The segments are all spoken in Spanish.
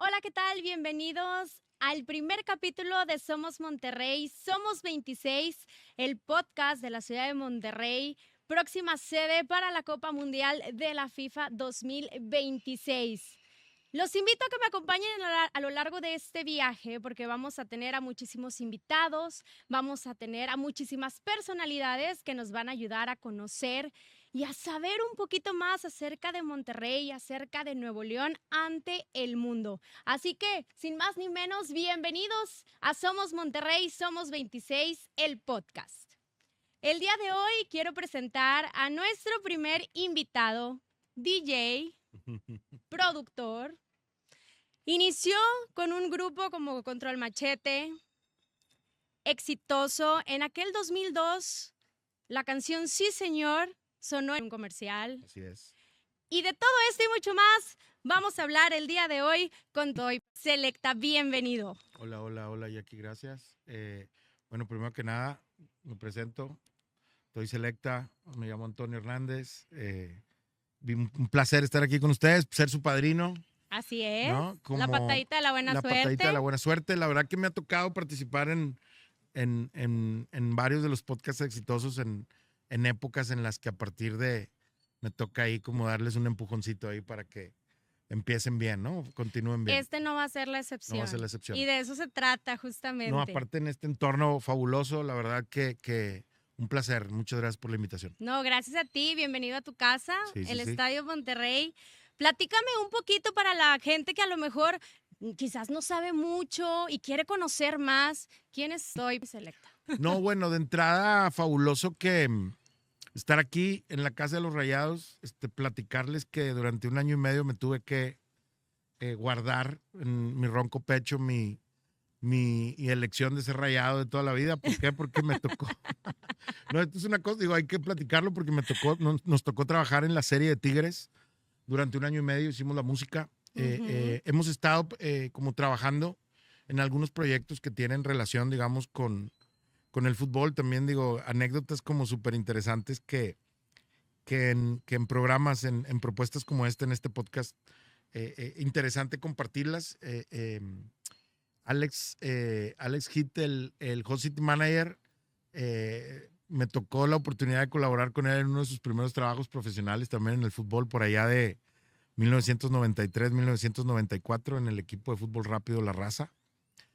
Hola, ¿qué tal? Bienvenidos al primer capítulo de Somos Monterrey. Somos 26, el podcast de la ciudad de Monterrey, próxima sede para la Copa Mundial de la FIFA 2026. Los invito a que me acompañen a lo largo de este viaje porque vamos a tener a muchísimos invitados, vamos a tener a muchísimas personalidades que nos van a ayudar a conocer y a saber un poquito más acerca de Monterrey, acerca de Nuevo León ante el mundo. Así que, sin más ni menos, bienvenidos a Somos Monterrey, Somos 26, el podcast. El día de hoy quiero presentar a nuestro primer invitado, DJ, productor. Inició con un grupo como Control Machete, exitoso. En aquel 2002, la canción Sí Señor sonó en un comercial. Así es. Y de todo esto y mucho más vamos a hablar el día de hoy con Toy Selecta. Bienvenido. Hola, Jackie, gracias. Bueno, primero que nada, me presento. Soy Selecta, me llamo Antonio Hernández. Un placer estar aquí con ustedes, ser su padrino. Así es, ¿No? Como la patadita de la buena la suerte. patadita de la buena suerte. La verdad que me ha tocado participar en varios de los podcasts exitosos en épocas en las que a partir de me toca ahí como darles un empujoncito ahí para que empiecen bien, ¿no? Continúen bien. Este no va a ser la excepción. No va a ser la excepción. Y de eso se trata justamente. No, aparte en este entorno fabuloso, la verdad que un placer. Muchas gracias por la invitación. No, gracias a ti. Bienvenido a tu casa, Sí, sí, el sí. Estadio Monterrey. Platícame un poquito para la gente que a lo mejor quizás no sabe mucho y quiere conocer más. ¿Quién es Toy Selecta? No, bueno, de entrada, fabuloso que estar aquí en la Casa de los Rayados, platicarles que durante 1 año y medio me tuve que guardar en mi ronco pecho mi elección de ser rayado de toda la vida. ¿Por qué? Porque me tocó. No, esto es una cosa, digo, hay que platicarlo porque nos tocó trabajar en la serie de Tigres durante 1 año y medio, hicimos la música. Hemos estado como trabajando en algunos proyectos que tienen relación, digamos, con el fútbol. También, digo, anécdotas como súper interesantes que en programas, en propuestas como esta, en este podcast, interesante compartirlas. Alex Hit, el Host City Manager, me tocó la oportunidad de colaborar con él en uno de sus primeros trabajos profesionales también en el fútbol, por allá de 1993, 1994, en el equipo de fútbol rápido La Raza.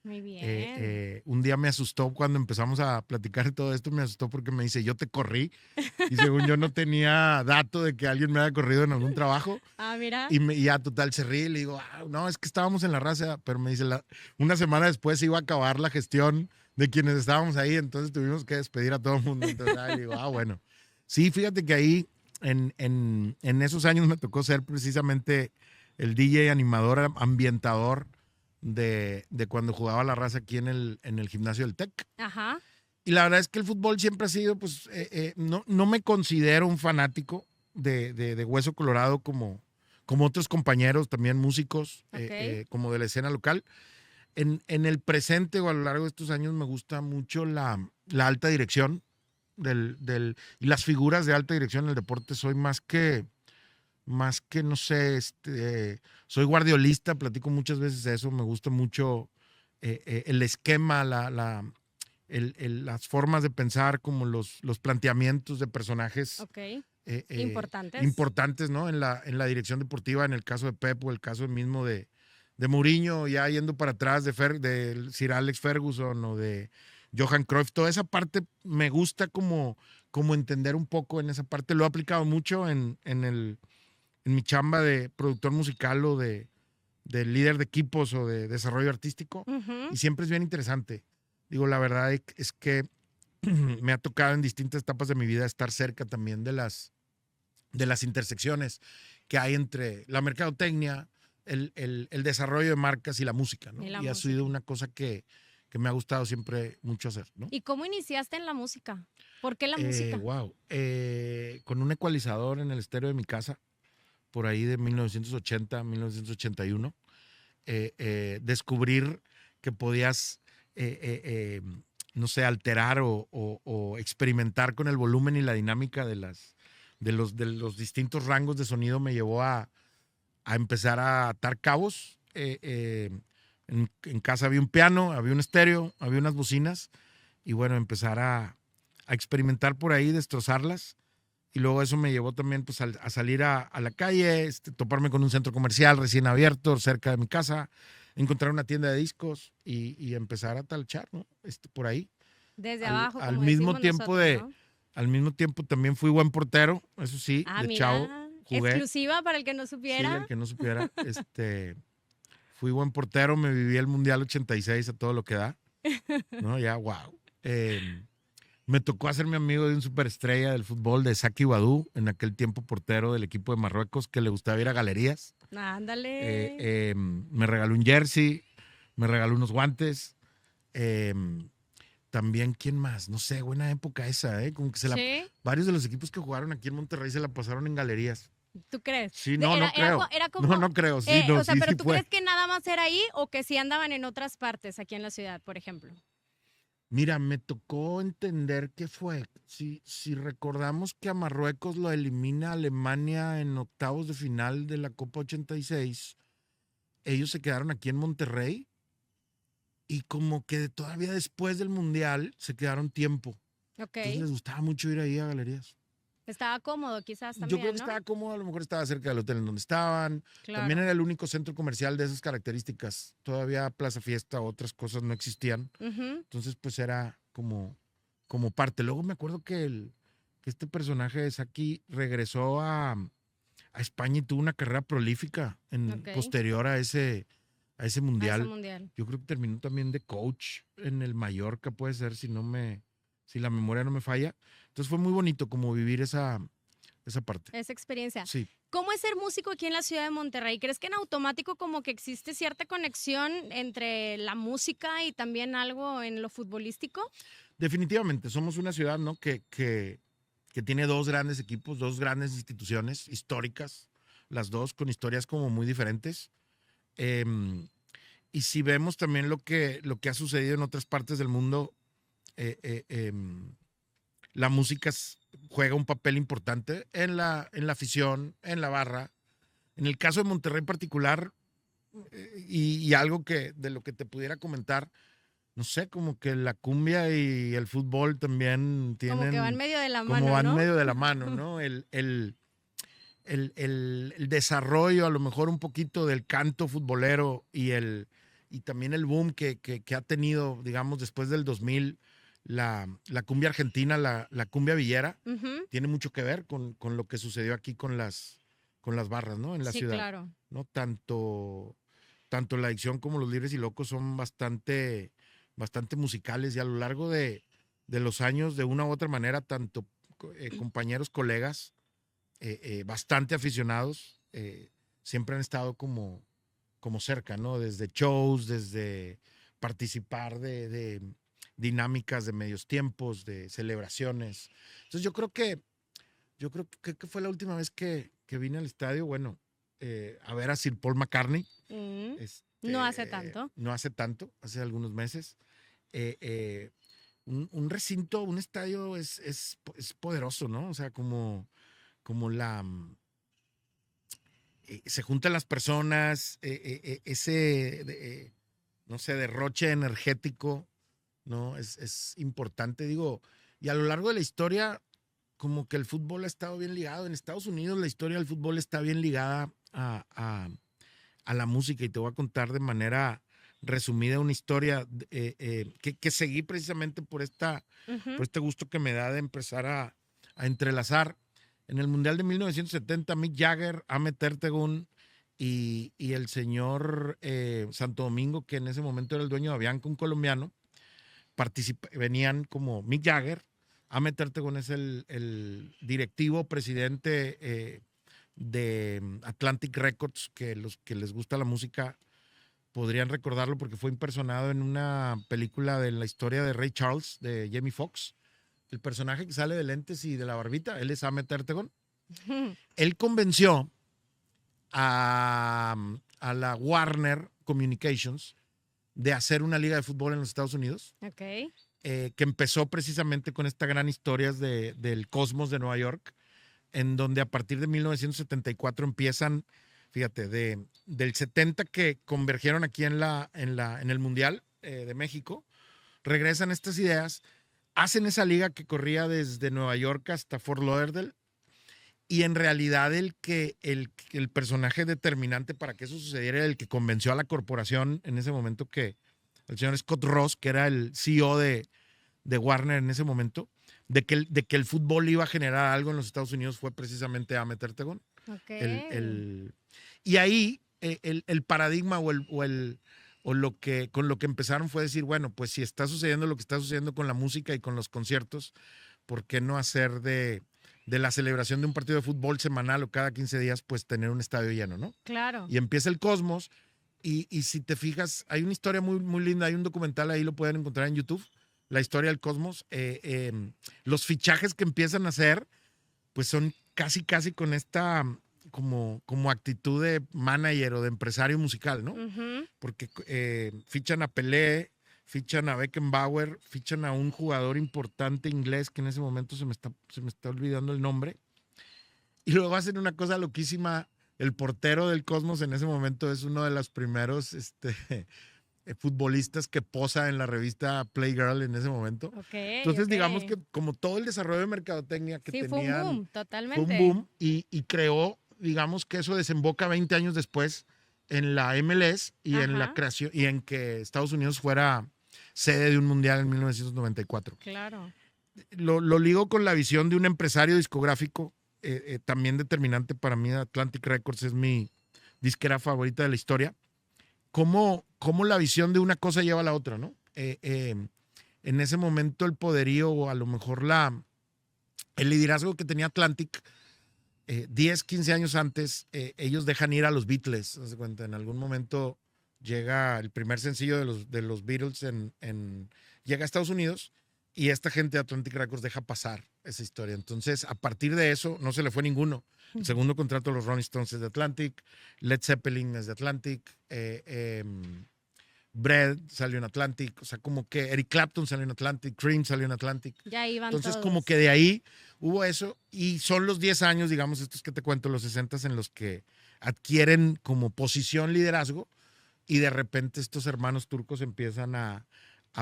Muy bien. Un día me asustó cuando empezamos a platicar de todo esto, me asustó porque me dice, yo te corrí. Y según yo no tenía dato de que alguien me haya corrido en algún trabajo. Ah, mira. Y ya total se ríe y le digo, no, es que estábamos en La Raza, pero me dice, una semana después se iba a acabar la gestión de quienes estábamos ahí, entonces tuvimos que despedir a todo el mundo. Entonces, le digo, bueno. Sí, fíjate que ahí en esos años me tocó ser precisamente el DJ animador, ambientador de cuando jugaba La Raza aquí en el gimnasio del TEC. Ajá. Y la verdad es que el fútbol siempre ha sido, pues, no me considero un fanático de Hueso Colorado como otros compañeros, también músicos, Ok. como de la escena local. En el presente o a lo largo de estos años me gusta mucho la alta dirección y las figuras de alta dirección en el deporte. Soy más que, no sé, soy guardiolista, platico muchas veces de eso, me gusta mucho el esquema, las formas de pensar, como los planteamientos de personajes Ok. Importantes. importantes, ¿no? En la dirección deportiva, en el caso de Pep o el caso mismo de Mourinho, ya yendo para atrás de Sir Alex Ferguson o de Johan Cruyff. Toda esa parte me gusta como entender un poco en esa parte. Lo he aplicado mucho en mi chamba de productor musical o de líder de equipos o de desarrollo artístico. Y siempre es bien interesante. Digo, la verdad es que me ha tocado en distintas etapas de mi vida estar cerca también de las intersecciones que hay entre la mercadotecnia, el desarrollo de marcas y la música, ¿no? Y ha sido una cosa que me ha gustado siempre mucho hacer, ¿no? ¿Y cómo iniciaste en la música? ¿Por qué la música? Wow. Con un ecualizador en el estéreo de mi casa, por ahí de 1980, 1981, descubrir que podías, no sé, alterar o experimentar con el volumen y la dinámica de los distintos rangos de sonido me llevó a empezar a atar cabos en casa había un piano, había un estéreo, había unas bocinas y bueno, empezar a experimentar por ahí, destrozarlas. Y luego eso me llevó también pues, a salir a la calle, toparme con un centro comercial recién abierto cerca de mi casa, encontrar una tienda de discos y empezar a talchar, ¿no? Por ahí. Desde Al, abajo, al como mismo decimos tiempo nosotros, ¿no? al mismo tiempo también fui buen portero, eso sí, Ah, de chavo mira, jugué. exclusiva para el que no Sí, supiera. el que no supiera, fui buen portero, me viví el Mundial 86 a todo lo que da, ¿no? Ya, wow. Me tocó hacerme amigo de un superestrella del fútbol, de Saki Badou, en aquel tiempo portero del equipo de Marruecos, que le gustaba ir a galerías. Ándale. Me regaló un jersey, me regaló unos guantes. eh, También, ¿quién más? No sé, buena época esa, ¿eh? Como que Sí, varios de los equipos que jugaron aquí en Monterrey se la pasaron en galerías. ¿tú crees? Sí, no, no creo. Era No, como, no creo. Sí, no, o sea, sí, pero sí ¿tú fue. crees que nada más era ahí o que sí andaban en otras partes aquí en la ciudad, por ejemplo? Mira, me tocó entender qué fue. Si recordamos que a Marruecos lo elimina Alemania en octavos de final de la Copa 86, ellos se quedaron aquí en Monterrey y como que todavía después del Mundial se quedaron tiempo. Ok. Entonces les gustaba mucho ir ahí a galerías. Estaba cómodo quizás Yo creo también, que ¿no? estaba cómodo, a lo mejor estaba cerca del hotel en donde estaban. También Claro. era el único centro comercial de esas características. Todavía Plaza Fiesta, otras cosas no existían. Ujú. Entonces, pues era como parte. Luego me acuerdo que este personaje de Saki regresó a España y tuvo una carrera prolífica Ok. posterior a ese A ese mundial. mundial. Yo creo que terminó también de coach en el Mallorca, puede ser, si la memoria no me falla. Entonces fue muy bonito como vivir esa parte. Esa experiencia. Sí, ¿Cómo es ser músico aquí en la ciudad de Monterrey? ¿Crees que en automático como que existe cierta conexión entre la música y también algo en lo futbolístico? definitivamente. Somos una ciudad, ¿no? Que tiene dos grandes equipos, dos grandes instituciones históricas, las dos con historias como muy diferentes. Em, y si vemos también lo que ha sucedido en otras partes del mundo, eh, eh, em, la música juega un papel importante en la afición, en la barra. En el caso de Monterrey en particular, y algo de lo que te pudiera comentar, no sé, como que la cumbia y el fútbol también Como que van tienen, medio de la como mano, van ¿no? medio de la mano, ¿no? El desarrollo, a lo mejor un poquito del canto futbolero y también el boom que ha tenido, digamos, después del 2000, la cumbia argentina, la cumbia villera, Ujú. tiene mucho que ver con lo que sucedió aquí con las barras, ¿no? En la Sí, ciudad, claro. ¿no? Tanto la adicción como los libres y locos son bastante musicales y a lo largo de los años, de una u otra manera, tanto compañeros, colegas, bastante aficionados, siempre han estado como cerca, ¿no? Desde shows, desde participar de dinámicas de medios tiempos, de celebraciones. Entonces yo creo que fue la última vez que vine al estadio, bueno, a ver a Sir Paul McCartney. Mm. No hace tanto. No hace tanto, hace algunos meses. Eh, eh, un recinto, un estadio es poderoso, ¿no? O sea, como se juntan las personas, no sé, derroche energético, ¿no? Es importante, digo, y a lo largo de la historia, como que el fútbol ha estado bien ligado. En Estados Unidos la historia del fútbol está bien ligada a la música y te voy a contar de manera resumida una historia que seguí precisamente Ujú. por este gusto que me da de empezar a entrelazar. En el Mundial de 1970, Mick Jagger, Ahmet Ertegun y el señor Santo Domingo, que en ese momento era el dueño de Avianca, un colombiano, venían como Mick Jagger. Ahmet Ertegun es el directivo presidente de Atlantic Records, que los que les gusta la música podrían recordarlo porque fue impersonado en una película de la historia de Ray Charles, de Jamie Foxx. El personaje que sale de lentes y de la barbita, él es Ahmet Ertegun. Él convenció a la Warner Communications de hacer una liga de fútbol en los Estados Unidos, Ok. que empezó precisamente con esta gran historia del Cosmos de Nueva York, en donde a partir de 1974 empiezan fíjate, del 70 que convergieron aquí en el Mundial de México, regresan estas ideas, hacen esa liga que corría desde Nueva York hasta Fort Lauderdale, y en realidad el personaje determinante para que eso sucediera era el que convenció a la corporación en ese momento, que el señor Scott Ross, que era el CEO de Warner en ese momento, de que el fútbol iba a generar algo en los Estados Unidos, fue precisamente Ahmet Ertegun. Ok. Y ahí el paradigma con lo que empezaron fue decir, bueno, pues si está sucediendo lo que está sucediendo con la música y con los conciertos, ¿por qué no hacer de la celebración de un partido de fútbol semanal o cada 15 días, pues tener un estadio lleno, ¿no? Claro. Y empieza el Cosmos, y si te fijas, hay una historia muy, muy linda, hay un documental ahí, lo pueden encontrar en YouTube, la historia del Cosmos. Los fichajes que empiezan a hacer, pues son casi con esta como actitud de manager o de empresario musical, ¿no? Ujú. Porque fichan a Pelé, fichan a Beckenbauer, fichan a un jugador importante inglés que en ese momento se me está olvidando el nombre. Y luego hacen una cosa loquísima. El portero del Cosmos en ese momento es uno de los primeros futbolistas que posa en la revista Playgirl en ese momento. Ok, Entonces, ok. digamos que como todo el desarrollo de mercadotecnia que Sí, fue un tenían, boom, fue totalmente. un boom, y creó, digamos que eso desemboca 20 años después en la MLS y en la Ajá. creación, y en que Estados Unidos fuera sede de un mundial en 1994. Claro. Lo ligo con la visión de un empresario discográfico, también determinante para mí. Atlantic Records es mi disquera favorita de la historia. Cómo la visión de una cosa lleva a la otra, ¿no? En ese momento el poderío, o a lo mejor el liderazgo que tenía Atlantic, 10, 15 años antes, ellos dejan ir a los Beatles. ¿Se cuenta? En algún momento llega el primer sencillo de los Beatles llega a Estados Unidos, y esta gente de Atlantic Records deja pasar esa historia. Entonces, a partir de eso, no se le fue ninguno. El segundo contrato de los Rolling Stones es de Atlantic, Led Zeppelin es de Atlantic, Bread salió en Atlantic, o sea, como que Eric Clapton salió en Atlantic, Cream salió en Atlantic. Ya iban Entonces, todos. como que de ahí hubo eso, y son los 10 años, digamos, estos que te cuento, los 60, en los que adquieren como posición liderazgo, y de repente estos hermanos turcos empiezan a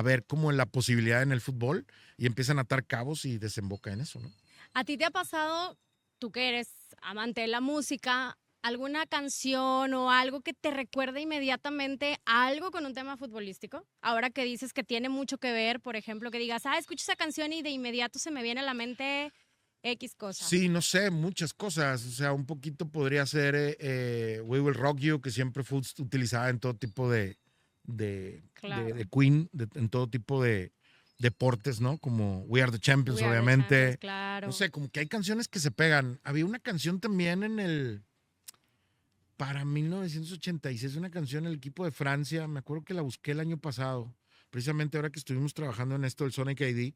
ver como la posibilidad en el fútbol, y empiezan a atar cabos y desemboca en eso, ¿no? ¿A ti te ha pasado, tú que eres amante de la música, alguna canción o algo que te recuerde inmediatamente a algo con un tema futbolístico? Ahora que dices que tiene mucho que ver, por ejemplo, que digas, escucho esa canción y de inmediato se me viene a la mente X cosa. Sí, no sé, muchas cosas. O sea, un poquito podría ser We Will Rock You, que siempre fue utilizada en todo tipo Claro. de Queen, en todo tipo de deportes, ¿no? Como We Are the Champions, We Are the obviamente. Champions, claro. No sé, como que hay canciones que se pegan. Había una canción también para 1986, una canción del equipo de Francia. Me acuerdo que la busqué el año pasado, precisamente ahora que estuvimos trabajando en esto del Sonic ID.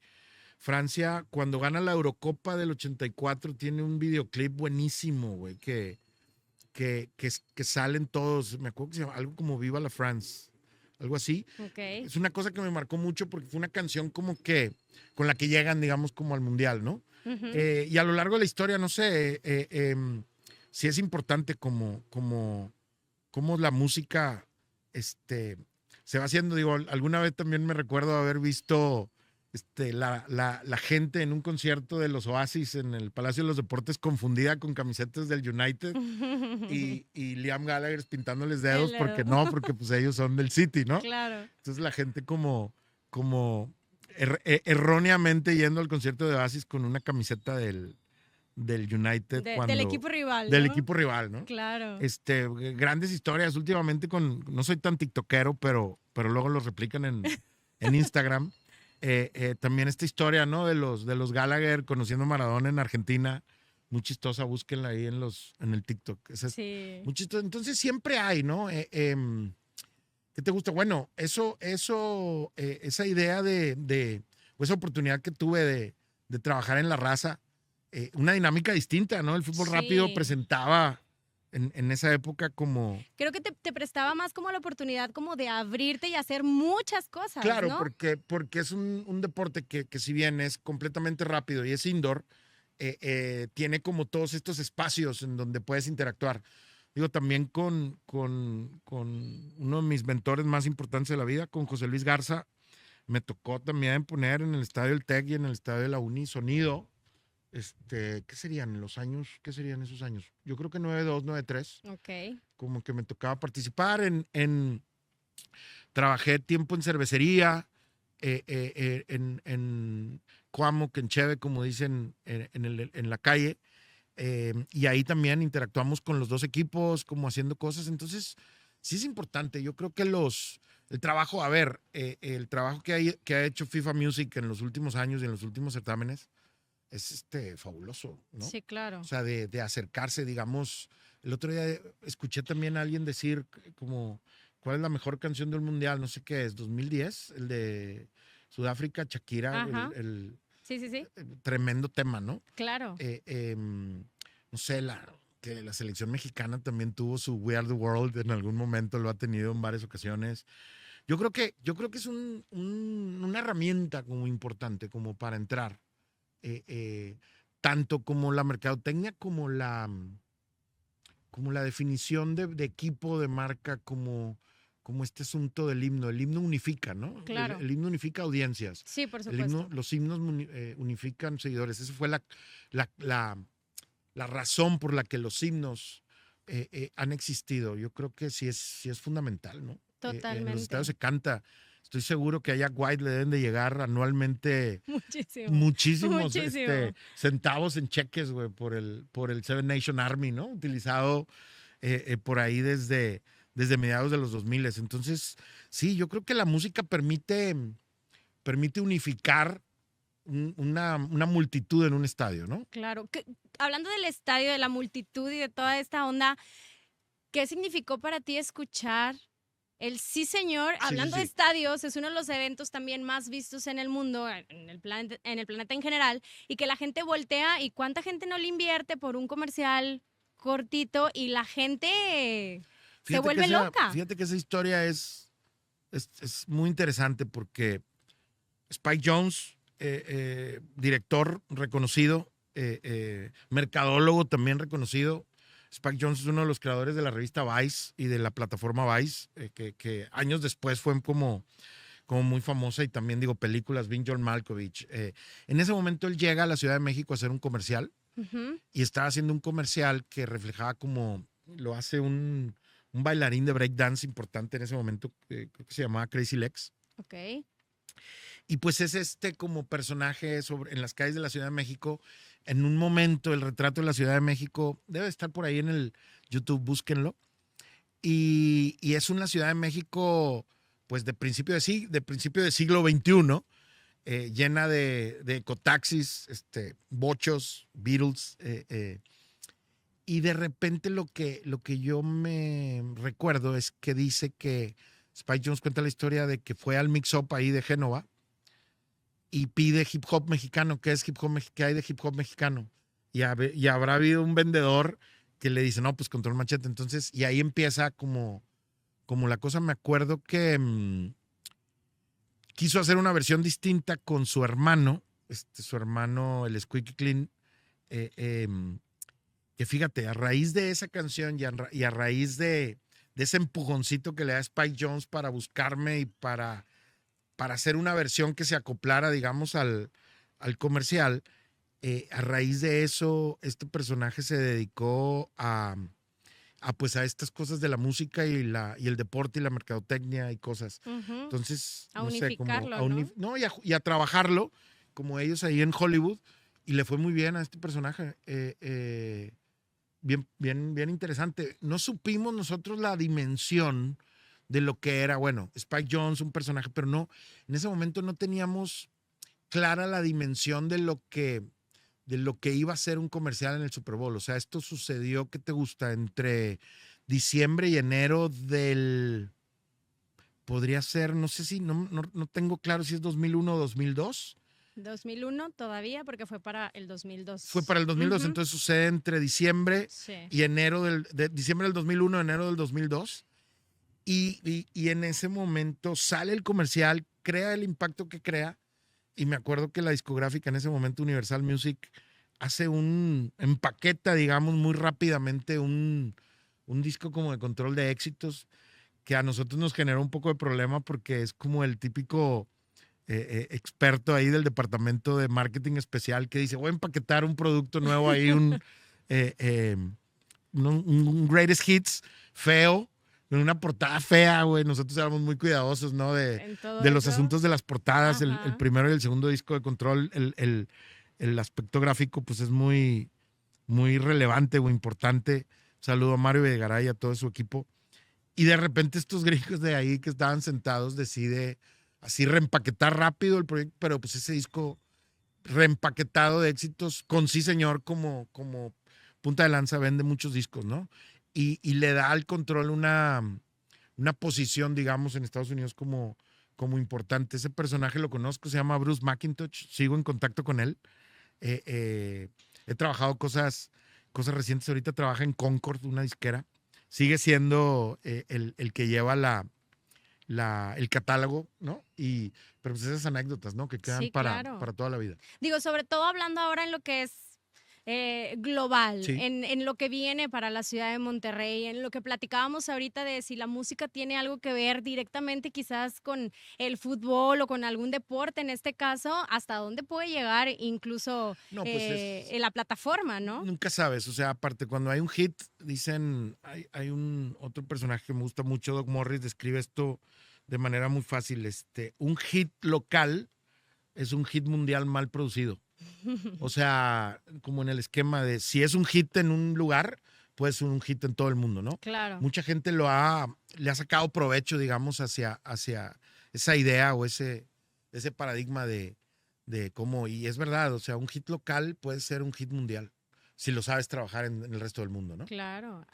Francia, cuando gana la Eurocopa del 84, tiene un videoclip buenísimo, güey, que salen todos. Me acuerdo que se llama algo como Viva la France, algo así. Ok. Es una cosa que me marcó mucho, porque fue una canción como que con la que llegan, digamos, como al mundial, ¿no? Ujú. Y a lo largo de la historia, no sé, sí es importante como la música se va haciendo. Digo, alguna vez también me recuerdo haber visto la gente en un concierto de los Oasis en el Palacio de los Deportes, confundida con camisetas del United, y Liam Gallagher pintándoles dedos, El porque dedo. porque pues ellos son del City, ¿no? Claro. Entonces la gente como erróneamente yendo al concierto de Oasis con una camiseta del United, Del equipo rival, del ¿no? equipo rival, ¿no? Claro. Grandes historias últimamente no soy tan tiktokero, pero luego los replican en Instagram. También esta historia, ¿no? De los Gallagher conociendo a Maradona en Argentina, muy chistosa, búsquenla ahí en el TikTok. Sí. Muy chistosa. Entonces siempre hay, ¿no? ¿Qué te gusta? Bueno, esa idea o esa oportunidad que tuve de trabajar en La Raza, una dinámica distinta, ¿no? El fútbol rápido Sí. presentaba en esa época como... Creo que te prestaba más como la oportunidad como de abrirte y hacer muchas cosas, Claro, ¿no? porque es un deporte que si bien es completamente rápido y es indoor, tiene como todos estos espacios en donde puedes interactuar. Digo, también con uno de mis mentores más importantes de la vida, con José Luis Garza, me tocó también poner en el Estadio del TEC y en el Estadio de la Uni sonido. ¿Qué serían los años? ¿Qué serían esos años? Yo creo que 92, 93. Ok. Como que me tocaba participar trabajé tiempo en cervecería, en Cuauhtémoc, en Cheve, como dicen en la calle. Y ahí también interactuamos con los dos equipos, como haciendo cosas. Entonces, sí es importante. Yo creo que el trabajo, el trabajo que ha hecho FIFA Music en los últimos años y en los últimos certámenes es fabuloso, ¿no? Sí, claro. O sea, de acercarse, digamos. El otro día escuché también a alguien decir como, ¿cuál es la mejor canción del mundial? No sé qué es, 2010, el de Sudáfrica, Shakira, Ajá. Sí. tremendo tema, ¿no? Claro. No sé, que la selección mexicana también tuvo su We Are the World en algún momento, lo ha tenido en varias ocasiones. Yo creo que es una herramienta como importante como para entrar, tanto como la mercadotecnia como la definición de equipo, de marca, como este asunto del himno. El himno unifica, ¿no? Claro. El himno unifica audiencias. Sí, por supuesto. Los himnos unifican seguidores. Esa fue la razón por la que los himnos han existido. Yo creo que sí es fundamental, ¿no? En los estadios Totalmente. se canta. Estoy seguro que a Jack White le deben de llegar anualmente Muchísimo. muchísimos Muchísimo. centavos en cheques, güey, por el Seven Nation Army, ¿no? Utilizado por ahí desde mediados de los 2000. Entonces, sí, yo creo que la música permite unificar una multitud en un estadio, ¿no? Claro. Hablando del estadio, de la multitud y de toda esta onda, ¿qué significó para ti escuchar el Sí Señor? Sí, sí, Hablando de sí. estadios, es uno de los eventos también más vistos en el mundo, en el planeta en general, y que la gente voltea y cuánta gente no le invierte por un comercial cortito y la gente se vuelve loca. Fíjate que esa historia es muy interesante porque Spike Jonze, director reconocido, mercadólogo también reconocido. Spike Jonze es uno de los creadores de la revista Vice y de la plataforma Vice, que años después fue como muy famosa, y también digo películas, Being John Malkovich. En ese momento él llega a la Ciudad de México a hacer un comercial Ujú. y estaba haciendo un comercial que reflejaba como lo hace un bailarín de breakdance importante en ese momento, creo que se llamaba Crazy Legs. Ok. Y pues es como personaje en las calles de la Ciudad de México. En un momento, el retrato de la Ciudad de México debe estar por ahí en el YouTube, búsquenlo. Y es una Ciudad de México, pues de principio de siglo XXI, llena de ecotaxis, bochos, Beatles. Y de repente lo que yo me recuerdo es que dice que Spike Jonze cuenta la historia de que fue al mix-up ahí de Génova y pide hip hop mexicano. ¿Qué es hip hop mexicano? ¿Qué hay de hip hop mexicano? Y habrá habido un vendedor que le dice, no, pues Control Machete. Entonces, y ahí empieza como la cosa. Me acuerdo que quiso hacer una versión distinta con su hermano, el Squeaky Clean, que fíjate, a raíz de esa canción y a raíz de ese empujoncito que le da Spike Jonze para buscarme y para hacer una versión que se acoplara, digamos, al comercial, a raíz de eso, este personaje se dedicó pues a estas cosas de la música y el deporte y la mercadotecnia y cosas. Ujú. Entonces, A no sé, como unificarlo, ¿no? no, y a trabajarlo, como ellos ahí en Hollywood, y le fue muy bien a este personaje. Bien, bien, bien interesante. No supimos nosotros la dimensión de lo que era, bueno, Spike Jonze, un personaje, pero no, en ese momento no teníamos clara la dimensión de lo que iba a ser un comercial en el Super Bowl. O sea, esto sucedió, ¿qué te gusta? Entre diciembre y enero podría ser, no sé si, no tengo claro si es 2001 o 2002. 2001 todavía, porque fue para el 2002. Fue para el 2002, Ujú. entonces sucede entre diciembre Sí. y enero diciembre del 2001, enero del 2002. Y en ese momento sale el comercial, crea el impacto que crea. Y me acuerdo que la discográfica en ese momento, Universal Music, empaqueta, digamos, muy rápidamente un disco como de control de éxitos que a nosotros nos generó un poco de problema porque es como el típico experto ahí del departamento de marketing especial que dice, voy a empaquetar un producto nuevo ahí, eh, eh, un greatest hits feo, en una portada fea, güey. Nosotros éramos muy cuidadosos, ¿no? En todo De los eso. asuntos de las portadas, el Ajá. primero y el segundo disco de Control, el aspecto gráfico, pues es muy, muy relevante o importante. Saludo a Mario Videgaray y a todo su equipo. Y de repente estos gringos de ahí que estaban sentados decide así reempaquetar rápido el proyecto, pero pues ese disco reempaquetado de éxitos con Sí Señor como punta de lanza vende muchos discos, ¿no? Y le da al Control una posición, digamos, en Estados Unidos como importante. Ese personaje lo conozco, se llama Bruce McIntosh, sigo en contacto con él. He trabajado cosas recientes, ahorita trabaja en Concord, una disquera. Sigue siendo el que lleva el catálogo, ¿no? Pero pues esas anécdotas, ¿no? Que quedan Sí, claro. para toda la vida. Digo, sobre todo hablando ahora en lo que es global, Sí. en lo que viene para la ciudad de Monterrey, en lo que platicábamos ahorita de si la música tiene algo que ver directamente quizás con el fútbol o con algún deporte, en este caso, hasta dónde puede llegar incluso No, pues en la plataforma, ¿no? nunca sabes, o sea, aparte cuando hay un hit, dicen, hay un otro personaje que me gusta mucho, Doc Morris, describe esto de manera muy fácil. Un hit local es un hit mundial mal producido. O sea, como en el esquema de si es un hit en un lugar, puede ser un hit en todo el mundo, ¿no? Claro. Mucha gente le ha sacado provecho, digamos, hacia esa idea o ese paradigma de cómo, y es verdad, o sea, un hit local puede ser un hit mundial, si lo sabes trabajar en el resto del mundo, ¿no? Claro.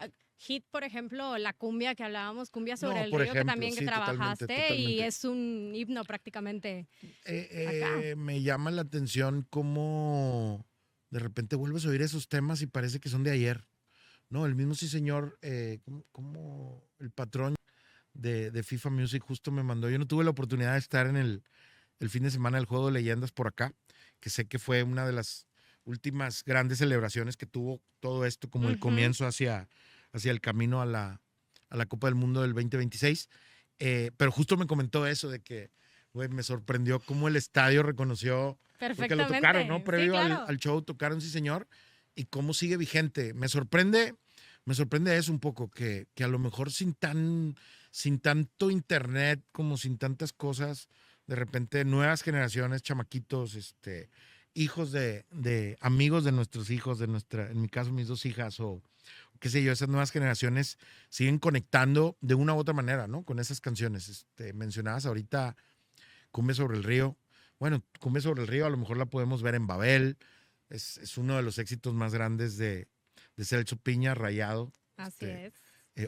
Hit, por ejemplo, la cumbia que hablábamos, Cumbia sobre No, el por río, que ejemplo, también que sí, totalmente, trabajaste y totalmente. es un himno prácticamente acá. Me llama la atención cómo de repente vuelves a oír esos temas y parece que son de ayer, ¿no? El mismo sí señor, como el patrón de FIFA Music justo me mandó. Yo no tuve la oportunidad de estar en el fin de semana del Juego de Leyendas por acá, que sé que fue una de las últimas grandes celebraciones que tuvo todo esto, como el Ujú. comienzo hacia el camino a la Copa del Mundo del 2026. Pero justo me comentó eso de que, güey, me sorprendió cómo el estadio reconoció, porque lo tocaron, ¿no? Perfectamente. Sí, Previo claro. al show tocaron Sí Señor, y cómo sigue vigente. Me sorprende eso un poco, que a lo mejor sin tanto internet, como sin tantas cosas, de repente nuevas generaciones, chamaquitos, hijos de amigos de nuestros hijos, en mi caso mis dos hijas, o qué sé yo, esas nuevas generaciones siguen conectando de una u otra manera, ¿no? Con esas canciones. Mencionabas ahorita Cumbia sobre el río. Bueno, Cumbia sobre el río a lo mejor la podemos ver en Babel. Es uno de los éxitos más grandes de Celso Piña, Rayado. Así es.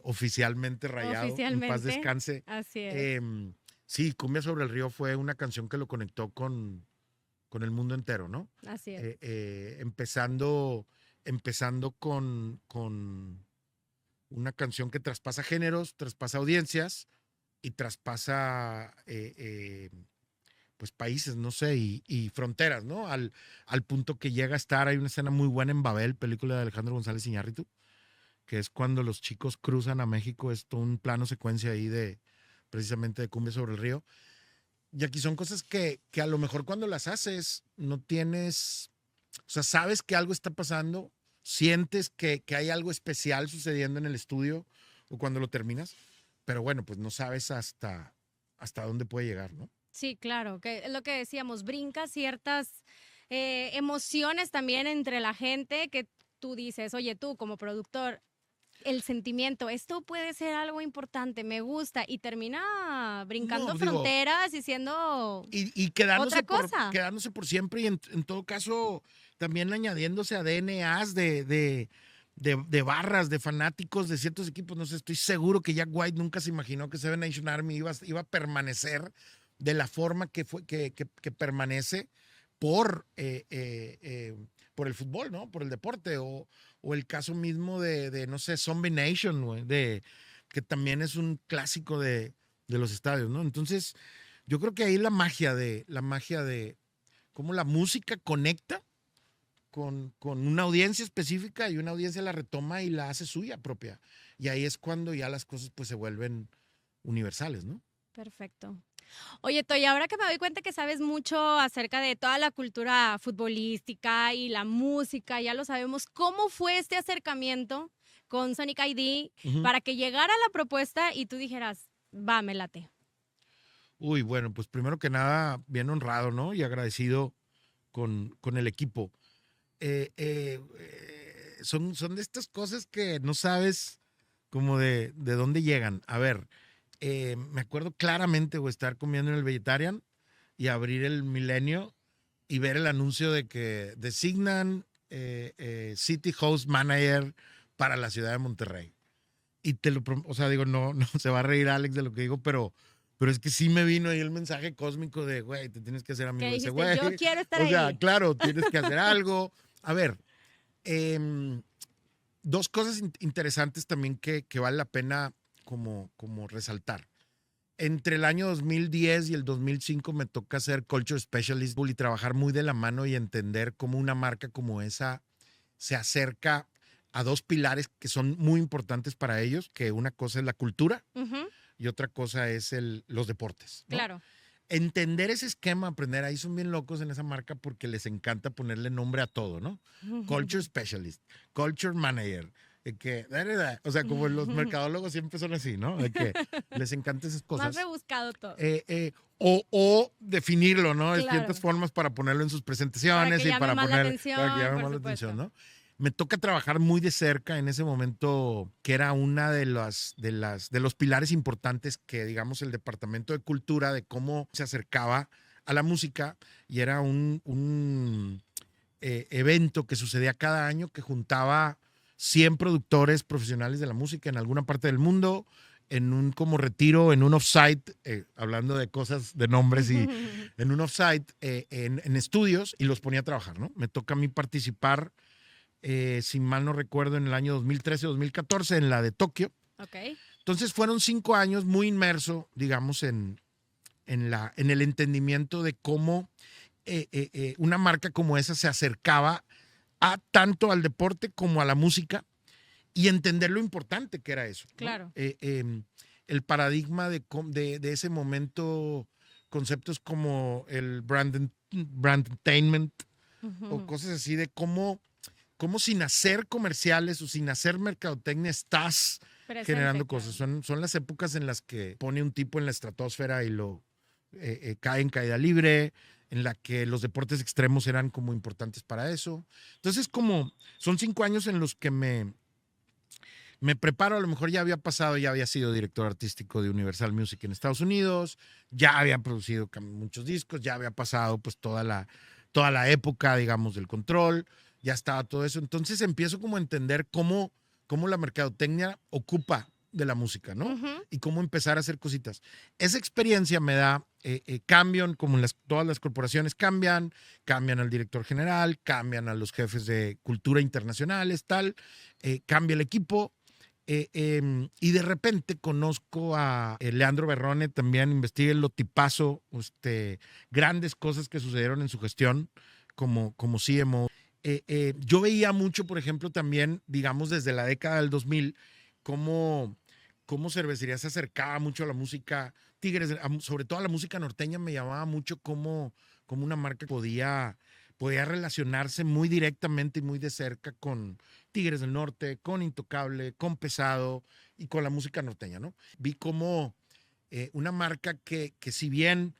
Oficialmente Rayado, en paz Oficialmente, descanse. así es. Sí, Cumbia sobre el río fue una canción que lo conectó con el mundo entero, ¿no? Así es. Empezando con una canción que traspasa géneros, traspasa audiencias y traspasa pues países, no sé, y fronteras, ¿no? Al punto que llega a estar, hay una escena muy buena en Babel, película de Alejandro González Iñárritu, que es cuando los chicos cruzan a México, es todo un plano secuencia ahí precisamente de Cumbia sobre el río. Y aquí son cosas que a lo mejor cuando las haces no tienes, o sea, sabes que algo está pasando, sientes que hay algo especial sucediendo en el estudio o cuando lo terminas, pero bueno, pues no sabes hasta dónde puede llegar, ¿no? Sí, claro, que es lo que decíamos, brinca ciertas emociones también entre la gente que tú dices, oye, tú como productor, el sentimiento, esto puede ser algo importante, me gusta, y termina brincando No, digo, fronteras y siendo y otra cosa. quedándose por siempre y en todo caso también añadiéndose a DNAs de barras, de fanáticos de ciertos equipos. No sé, estoy seguro que Jack White nunca se imaginó que Seven Nation Army iba a permanecer de la forma que permanece por, por el fútbol, ¿no? Por el deporte. O el caso mismo no sé, Zombie Nation, güey, que también es un clásico de los estadios, ¿no? Entonces, yo creo que ahí la magia de cómo la música conecta con una audiencia específica y una audiencia la retoma y la hace suya propia. y ahí es cuando ya las cosas pues se vuelven universales, ¿no? Perfecto. Oye, Toy, ahora que me doy cuenta que sabes mucho acerca de toda la cultura futbolística y la música, ya lo sabemos, ¿cómo fue este acercamiento con Sonic ID Ujú. para que llegara la propuesta y tú dijeras, va, me late? Uy, bueno, pues primero que nada, bien honrado, ¿no? Y agradecido con el equipo. Son de estas cosas que no sabes como de dónde llegan. A ver, me acuerdo claramente de estar comiendo en el Vegetarian y abrir el Milenio y ver el anuncio de que designan City Host Manager para la ciudad de Monterrey. Y o sea, digo, no, no se va a reír Alex de lo que digo, pero es que sí me vino ahí el mensaje cósmico de, güey, te tienes que hacer Que amigo de ese dijiste, güey. yo quiero estar O sea, ahí. claro, tienes que hacer algo. A ver, dos cosas interesantes también que vale la pena como resaltar. Entre el año 2010 y el 2005 me toca ser Culture Specialist y trabajar muy de la mano y entender cómo una marca como esa se acerca a dos pilares que son muy importantes para ellos, que una cosa es la cultura Ujú, y otra cosa es los deportes, ¿no? claro. Entender ese esquema, aprender, ahí son bien locos en esa marca porque les encanta ponerle nombre a todo, ¿no? Culture Specialist, Culture Manager, o sea, como los mercadólogos siempre son así, ¿no? De que les encantan esas Más cosas. rebuscado todo. O definirlo, ¿no? Distintas Claro. formas para ponerlo en sus Para presentaciones que y llame para más la para que atención, llame por más la atención, supuesto. ¿no? Me toca trabajar muy de cerca en ese momento, que era una de los pilares importantes que, digamos, el Departamento de Cultura, de cómo se acercaba a la música, y era un evento que sucedía cada año que juntaba 100 productores profesionales de la música en alguna parte del mundo, en un como retiro, en un offsite, hablando de cosas, de nombres, y en un offsite, en estudios, y los ponía a trabajar, ¿no? Me toca a mí participar, si mal no recuerdo, en el año 2013-2014, en la de Tokio. Ok. Entonces fueron 5 años muy inmerso, digamos, en el entendimiento de cómo una marca como esa se acercaba a tanto al deporte como a la música y entender lo importante que era eso, ¿no? Claro. El paradigma de ese momento, conceptos como el brandtainment o cosas así de cómo sin hacer comerciales o sin hacer mercadotecnia estás Presente, generando claro. cosas. Son las épocas en las que pone un tipo en la estratosfera y lo cae en caída libre, en la que los deportes extremos eran como importantes para eso. Entonces, son 5 años en los que me preparo, a lo mejor ya había pasado, ya había sido director artístico de Universal Music en Estados Unidos, ya había producido muchos discos, ya había pasado pues toda la época, digamos, del control, ya estaba todo eso. Entonces empiezo como a entender cómo la mercadotecnia ocupa de la música, ¿no? Ujú. Y cómo empezar a hacer cositas. Esa experiencia me da cambio, como todas las corporaciones cambian al director general, cambian a los jefes de cultura internacionales, tal, cambia el equipo. Y de repente conozco a Leandro Berrone, también investigué lo tipazo, grandes cosas que sucedieron en su gestión como CMO. Yo veía mucho, por ejemplo, también, digamos, desde la década del 2000, cómo, cómo Cervecería se acercaba mucho a la música Tigres, sobre todo a la música norteña, me llamaba mucho cómo una marca podía relacionarse muy directamente y muy de cerca con Tigres del Norte, con Intocable, con Pesado y con la música norteña, ¿no? Vi como una marca que si bien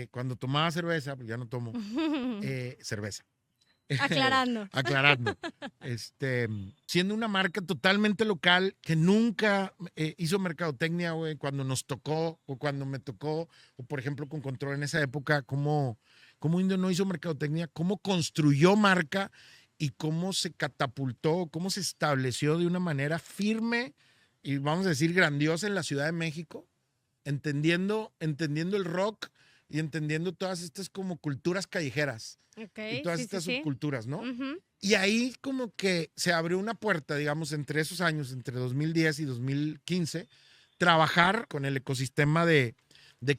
cuando tomaba cerveza, pues ya no tomo cerveza, Aclarando. aclarando, siendo una marca totalmente local que nunca hizo mercadotecnia, güey, cuando nos tocó o cuando me tocó, o por ejemplo con Control en esa época, cómo Indio no hizo mercadotecnia, cómo construyó marca y cómo se catapultó, cómo se estableció de una manera firme y vamos a decir grandiosa en la Ciudad de México, entendiendo el rock y entendiendo todas estas como culturas callejeras Ok, y todas sí, sí, estas sí. subculturas, ¿no? Ujú. Y ahí como que se abrió una puerta, digamos, entre esos años, entre 2010 y 2015, trabajar con el ecosistema de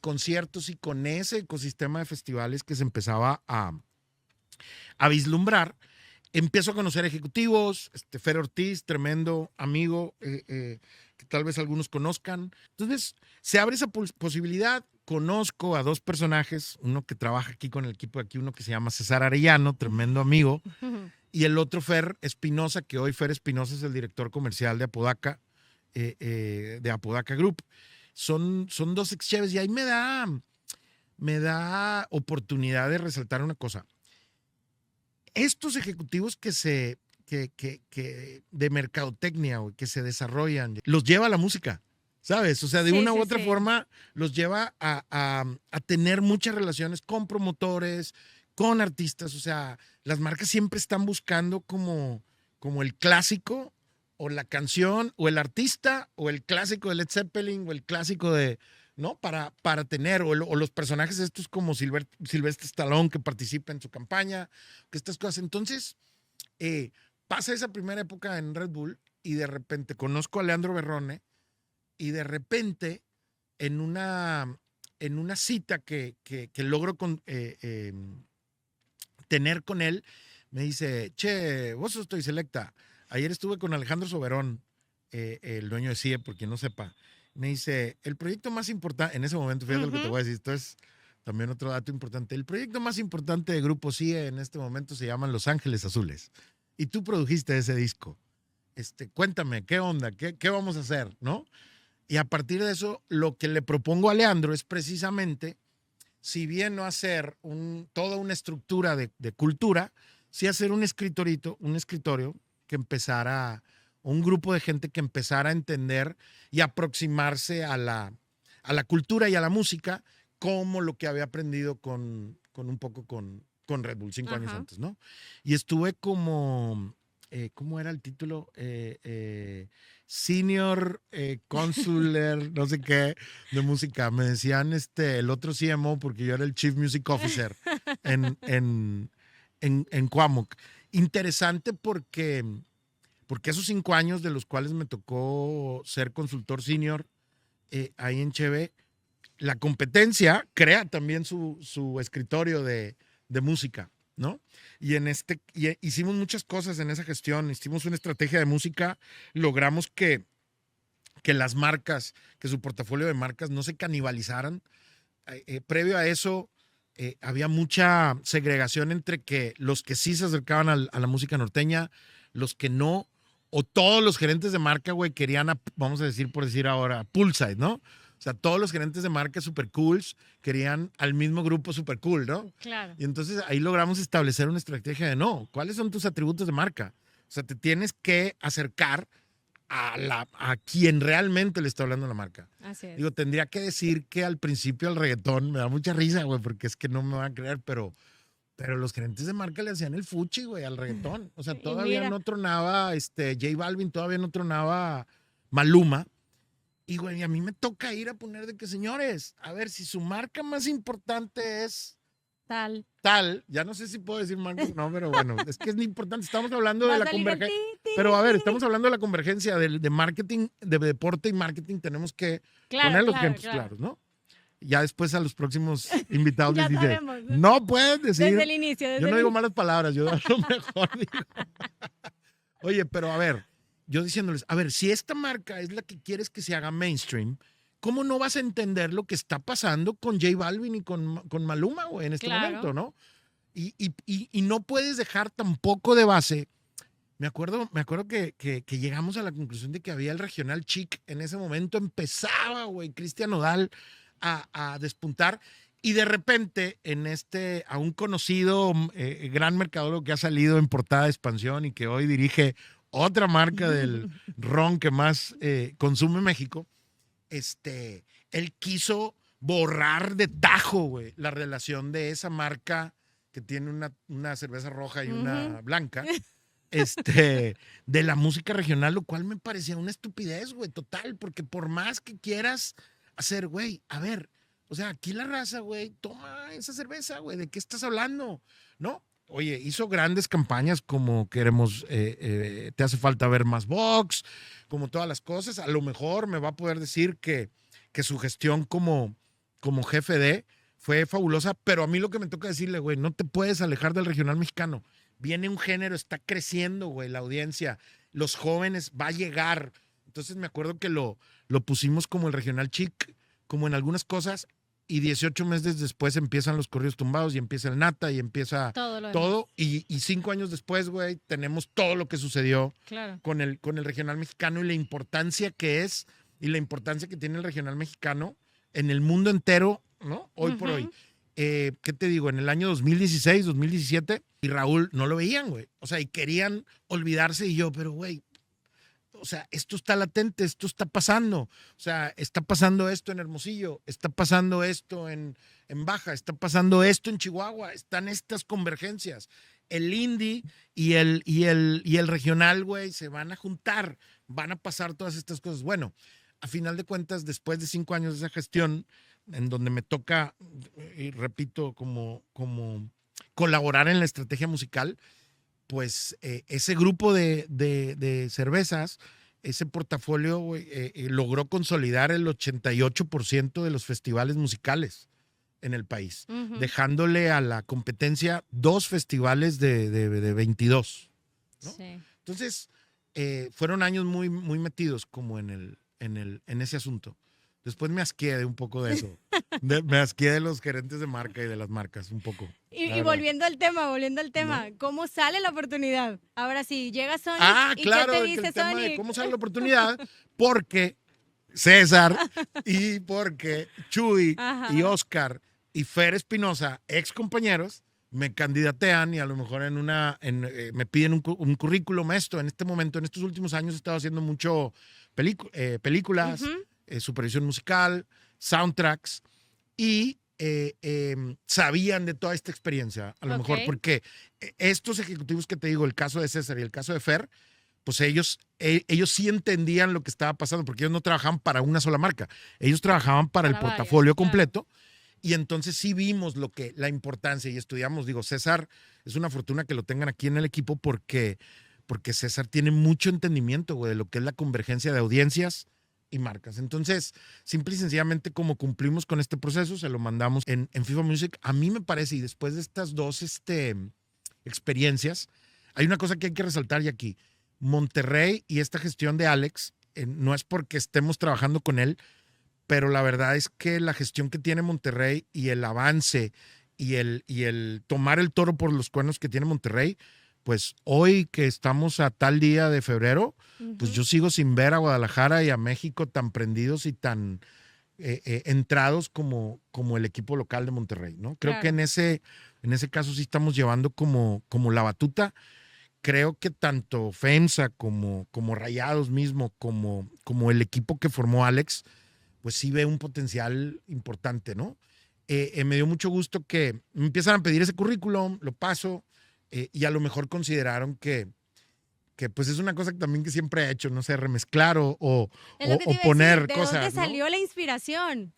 conciertos y con ese ecosistema de festivales que se empezaba a vislumbrar. empiezo a conocer ejecutivos, Fer Ortiz, tremendo amigo, que tal vez algunos conozcan. Entonces, se abre esa posibilidad. Conozco a dos personajes, uno que trabaja aquí con el equipo de aquí, uno que se llama César Arellano, tremendo amigo, y el otro Fer Espinosa, que hoy Fer Espinosa es el director comercial de Apodaca, de Apodaca Group. Son dos ex-cheves y ahí me da oportunidad de resaltar una cosa. Estos ejecutivos que de mercadotecnia, güey, que se desarrollan, los lleva a la música, ¿sabes? O sea, de una u otra forma los lleva a tener muchas relaciones con promotores, con artistas. O sea, las marcas siempre están buscando como el clásico o la canción o el artista o el clásico de Led Zeppelin o el clásico de... ¿no? Para tener, o los personajes estos como Sylvester Stallone que participa en su campaña, que estas cosas. Entonces, pasa esa primera época en Red Bull y de repente conozco a Leandro Berrone y de repente en una cita que logro tener con él, me dice, che, vos sos Toy Selecta. Ayer estuve con Alejandro Soberón, el dueño de CIE, por quien no sepa. Me dice, el proyecto más importante, en ese momento, fíjate lo que te voy a decir, esto es también otro dato importante. El proyecto más importante de Grupo CIE en este momento se llama Los Ángeles Azules. Y tú produjiste ese disco. Cuéntame, ¿qué onda? ¿Qué vamos a hacer? ¿No? Y a partir de eso, lo que le propongo a Leandro es precisamente, si bien no hacer toda una estructura de cultura, sí hacer un escritorio que empezara, un grupo de gente que empezara a entender y aproximarse a la cultura y a la música como lo que había aprendido con Red Bull 5 años antes, ¿no? Y estuve como, ¿cómo era el título? Senior Consular, no sé qué, de música. Me decían el otro CMO porque yo era el Chief Music Officer en Cuamoc. Interesante porque esos 5 años de los cuales me tocó ser consultor senior ahí en Cheve, la competencia crea también su escritorio de música, ¿no? Y hicimos muchas cosas en esa gestión, hicimos una estrategia de música, logramos que las marcas, que su portafolio de marcas no se canibalizaran. Previo a eso, había mucha segregación entre que los que sí se acercaban a la música norteña, los que no, o todos los gerentes de marca, güey, querían, vamos a decir, por decir ahora, Poolside, ¿no? O sea, todos los gerentes de marca super cools querían al mismo grupo super cool, ¿no? Claro. Y entonces ahí logramos establecer una estrategia de no, ¿cuáles son tus atributos de marca? O sea, te tienes que acercar a quien realmente le está hablando la marca. Así es. Digo, tendría que decir que al principio el reggaetón me da mucha risa, güey, porque es que no me van a creer, pero los gerentes de marca le hacían el fuchi, güey, al reggaetón. O sea, todavía no tronaba J Balvin, todavía no tronaba Maluma. Y, güey, a mí me toca ir a poner de que, señores, a ver, si su marca más importante es tal, ya no sé si puedo decir marca o no, pero bueno, es que es importante. Estamos hablando de la convergencia. Pero, a ver, estamos hablando de la convergencia de marketing, de deporte y marketing. Tenemos que poner los ejemplos claros, ¿no? Ya después a los próximos invitados les dice, no pueden decir. Desde el inicio. Yo no digo malas palabras, yo a lo mejor digo. Oye, pero a ver, yo diciéndoles, a ver, si esta marca es la que quieres que se haga mainstream, ¿cómo no vas a entender lo que está pasando con J Balvin y con Maluma, güey, en este momento, ¿no? Y no puedes dejar tampoco de base. Me acuerdo que llegamos a la conclusión de que había el regional chic. En ese momento empezaba, güey, Cristian Nodal a despuntar. Y de repente, a un conocido gran mercadólogo que ha salido en portada de Expansión y que hoy dirige otra marca del ron que más consume México, él quiso borrar de tajo, güey, la relación de esa marca que tiene una cerveza roja y una blanca, de la música regional, lo cual me parecía una estupidez, güey, total, porque por más que quieras hacer, güey, a ver, o sea, aquí la raza, güey, toma esa cerveza, güey, ¿de qué estás hablando? ¿No? Oye, hizo grandes campañas como queremos, te hace falta ver más box, como todas las cosas. A lo mejor me va a poder decir que su gestión como jefe fue fabulosa, pero a mí lo que me toca decirle, güey, no te puedes alejar del regional mexicano. viene un género, está creciendo, güey, la audiencia, los jóvenes, va a llegar. Entonces me acuerdo que lo pusimos como el regional chic, como en algunas cosas, y 18 meses después empiezan los corridos tumbados y empieza el Nata y empieza Todo lo demás. todo. Y 5 años después, güey, tenemos todo lo que sucedió Claro. con el regional mexicano y la importancia que es y la importancia que tiene el regional mexicano en el mundo entero, ¿no? Hoy por hoy. ¿Qué te digo? En el año 2016, 2017, y Raúl no lo veían, güey. O sea, y querían olvidarse y yo, pero, güey, o sea, esto está latente, esto está pasando. O sea, está pasando esto en Hermosillo, está pasando esto en Baja, está pasando esto en Chihuahua, están estas convergencias. El indie y el regional, güey, se van a juntar, van a pasar todas estas cosas. Bueno, a final de cuentas, después de 5 años de esa gestión, en donde me toca, y repito, como colaborar en la estrategia musical, pues ese grupo de cervezas, ese portafolio, güey, logró consolidar el 88% de los festivales musicales en el país, dejándole a la competencia 2 festivales de 22, ¿no? Sí. Entonces, fueron años muy, muy metidos como en ese asunto. Después me asqué de un poco de eso. Me asqué de los gerentes de marca y de las marcas, un poco. Y volviendo al tema, ¿no? ¿Cómo sale la oportunidad? Ahora sí, llega Sonic y claro, ¿qué te de que dice el tema de Sonic? cómo sale la oportunidad, porque César y porque Chuy Ajá. y Oscar y Fer Espinosa, ex compañeros, me candidatean y a lo mejor me piden un currículum. Esto, en este momento, en estos últimos años he estado haciendo mucho películas, supervisión musical, soundtracks, y sabían de toda esta experiencia, a lo mejor, porque estos ejecutivos que te digo, el caso de César y el caso de Fer, pues ellos sí entendían lo que estaba pasando, porque ellos no trabajaban para una sola marca, ellos trabajaban para el varias, portafolio claro. completo, y entonces sí vimos la importancia y estudiamos. Digo, César, es una fortuna que lo tengan aquí en el equipo porque César tiene mucho entendimiento, güey, de lo que es la convergencia de audiencias y marcas. Entonces, simple y sencillamente, como cumplimos con este proceso, se lo mandamos en FIFA Music. A mí me parece, y después de estas 2 experiencias, hay una cosa que hay que resaltar y aquí. Monterrey y esta gestión de Alex, no es porque estemos trabajando con él, pero la verdad es que la gestión que tiene Monterrey y el avance y el tomar el toro por los cuernos que tiene Monterrey, pues hoy que estamos a tal día de febrero, pues yo sigo sin ver a Guadalajara y a México tan prendidos y tan entrados como el equipo local de Monterrey, ¿no? Creo que en ese caso sí estamos llevando como la batuta. Creo que tanto FEMSA como Rayados mismo, como el equipo que formó Alex, pues sí ve un potencial importante, ¿no? Me dio mucho gusto que me empiezan a pedir ese currículum, lo paso, y a lo mejor consideraron que pues es una cosa que también que siempre he hecho, no sé, remezclar o poner ¿De cosas. dónde ¿no? salió la inspiración?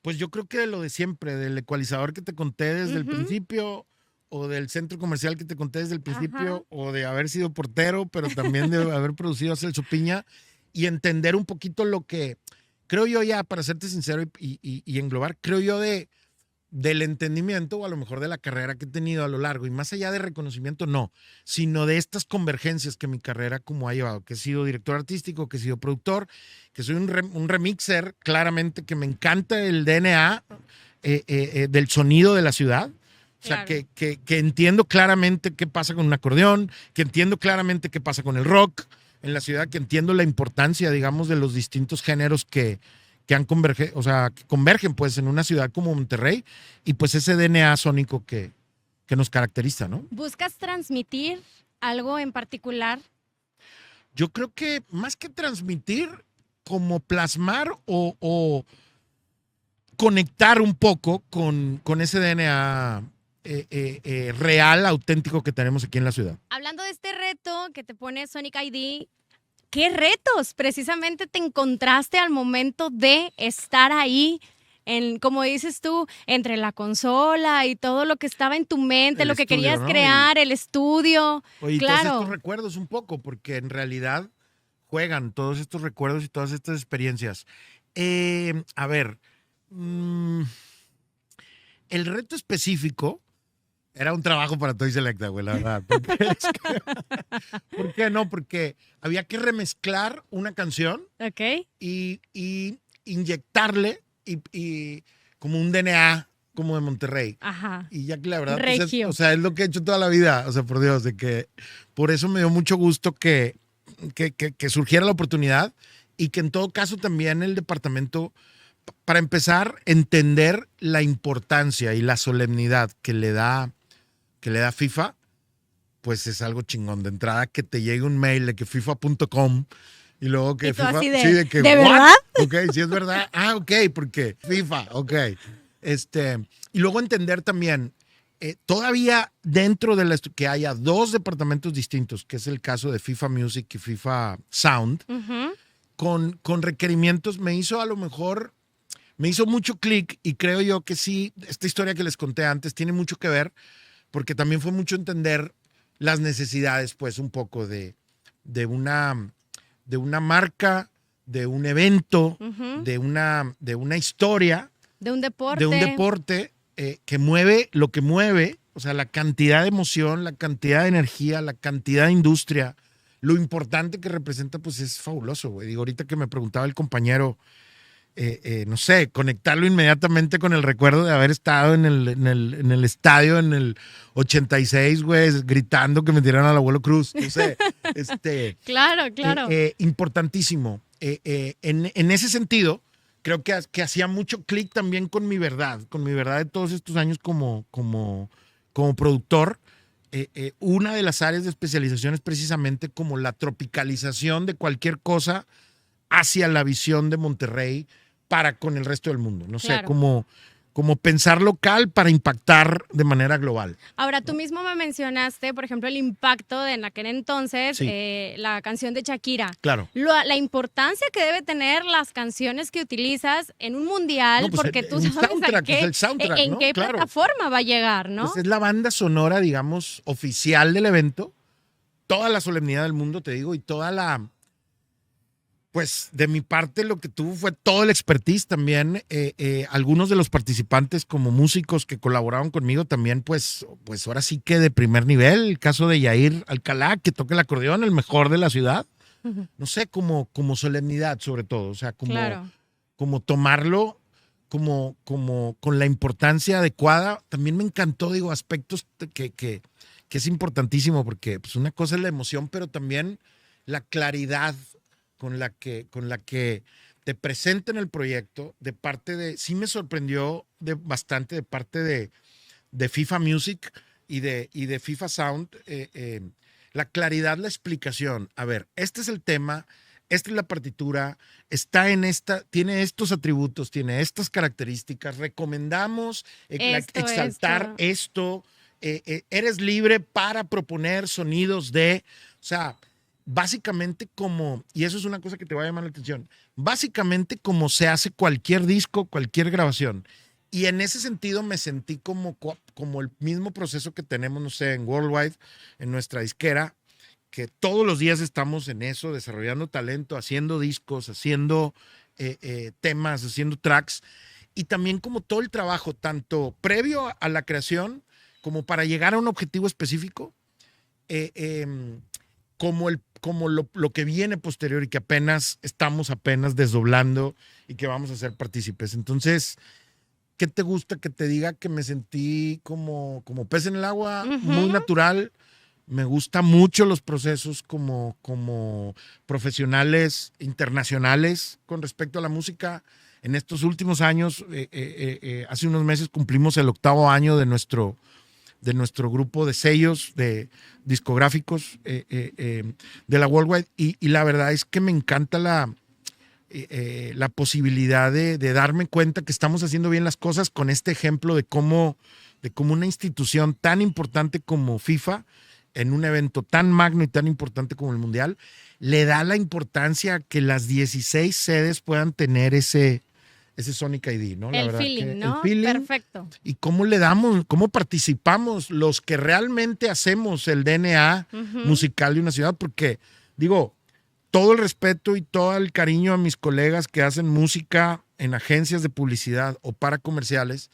Pues yo creo que de lo de siempre, del ecualizador que te conté desde el principio, o del centro comercial que te conté desde el principio, o de haber sido portero, pero también de haber producido a Celso Piña, y entender un poquito lo que, creo yo ya, para serte sincero y englobar, creo yo del entendimiento o a lo mejor de la carrera que he tenido a lo largo, y más allá de reconocimiento, no, sino de estas convergencias que mi carrera como ha llevado, que he sido director artístico, que he sido productor, que soy un remixer, claramente que me encanta el DNA del sonido de la ciudad. O sea, Claro. que entiendo claramente qué pasa con un acordeón, que entiendo claramente qué pasa con el rock en la ciudad, que entiendo la importancia, digamos, de los distintos géneros que convergen pues en una ciudad como Monterrey, y pues ese DNA sónico que nos caracteriza, ¿no? ¿Buscas transmitir algo en particular? Yo creo que más que transmitir, como plasmar o conectar un poco con ese DNA real, auténtico que tenemos aquí en la ciudad. Hablando de este reto que te pone Sonic ID, ¿qué retos precisamente te encontraste al momento de estar ahí? Como dices tú, entre la consola y todo lo que estaba en tu mente, El lo que estudio, querías ¿no? crear, el estudio. Oye, claro. todos estos recuerdos un poco, porque en realidad juegan todos estos recuerdos y todas estas experiencias. A ver, el reto específico Era un trabajo para Toy Selecta, güey, la verdad. ¿Por qué no? Porque había que remezclar una canción Ok. y inyectarle y como un DNA como de Monterrey. Ajá. Y ya que la verdad, pues Regio. o sea, es lo que he hecho toda la vida. O sea, por Dios, de que por eso me dio mucho gusto que surgiera la oportunidad y que en todo caso también el departamento, para empezar, entender la importancia y la solemnidad que le da FIFA, pues es algo chingón. De entrada, que te llegue un mail de que FIFA.com y luego que Y tú FIFA. así de, Sí, de que. ¿de ¿what? verdad? Ok, sí es verdad. Ah, ok, porque FIFA, ok. Y luego entender también, todavía dentro de que haya dos departamentos distintos, que es el caso de FIFA Music y FIFA Sound, Ujú. con requerimientos, me hizo mucho clic y creo yo que sí, esta historia que les conté antes tiene mucho que ver porque también fue mucho entender las necesidades, pues, un poco de una marca, de un evento, Ujú. de una historia, De un deporte. de un deporte que mueve lo que mueve, o sea, la cantidad de emoción, la cantidad de energía, la cantidad de industria, lo importante que representa, pues es fabuloso, güey. Digo, ahorita que me preguntaba el compañero, no sé, conectarlo inmediatamente con el recuerdo de haber estado en el estadio en el 86, güey, gritando que me tiraron al abuelo Cruz. No sé, Claro, claro. importantísimo. En ese sentido, creo que hacía mucho clic también con mi verdad de todos estos años como productor. Una de las áreas de especialización es precisamente como la tropicalización de cualquier cosa hacia la visión de Monterrey para con el resto del mundo. No sé, Claro. como pensar local para impactar de manera global. Ahora, tú mismo me mencionaste, por ejemplo, el impacto de en aquel entonces, Sí. la canción de Shakira. Claro. La importancia que debe tener las canciones que utilizas en un mundial, No, pues porque tú un sabes soundtrack, es el soundtrack, en ¿no? qué Claro. plataforma va a llegar, ¿no? Pues es la banda sonora, digamos, oficial del evento. Toda la solemnidad del mundo, te digo, y pues de mi parte lo que tuvo fue todo el expertise también. Algunos de los participantes como músicos que colaboraron conmigo también, pues ahora sí que de primer nivel. El caso de Yair Alcalá, que toca el acordeón, el mejor de la ciudad. Ujú. No sé, como solemnidad sobre todo. O sea, Claro. como tomarlo como con la importancia adecuada. También me encantó, digo, aspectos que es importantísimo porque pues una cosa es la emoción, pero también la claridad con la que te presentan el proyecto de parte sí me sorprendió bastante de parte de FIFA Music y de FIFA Sound, la claridad, la explicación. A ver, este es el tema, esta es la partitura, tiene estos atributos, tiene estas características, recomendamos exaltar esto, eres libre para proponer sonidos o sea, básicamente y eso es una cosa que te va a llamar la atención, básicamente como se hace cualquier disco, cualquier grabación. Y en ese sentido me sentí como el mismo proceso que tenemos, no sé, en Worldwide, en nuestra disquera, que todos los días estamos en eso, desarrollando talento, haciendo discos, haciendo temas, haciendo tracks, y también como todo el trabajo, tanto previo a la creación, como para llegar a un objetivo específico, como lo que viene posterior y que estamos desdoblando y que vamos a ser partícipes. Entonces, ¿qué te gusta que te diga? Que me sentí como pez en el agua, muy natural. Me gustan mucho los procesos como profesionales internacionales con respecto a la música. En estos últimos años, hace unos meses cumplimos el 8º año de nuestro grupo de sellos de discográficos de la Worldwide, y la verdad es que me encanta la posibilidad de darme cuenta que estamos haciendo bien las cosas con este ejemplo de cómo una institución tan importante como FIFA, en un evento tan magno y tan importante como el Mundial, le da la importancia que las 16 sedes puedan tener ese Sonic ID, ¿no? La El verdad feeling, que ¿no? el feeling. Perfecto. Y cómo participamos los que realmente hacemos el DNA musical de una ciudad, porque digo, todo el respeto y todo el cariño a mis colegas que hacen música en agencias de publicidad o para comerciales,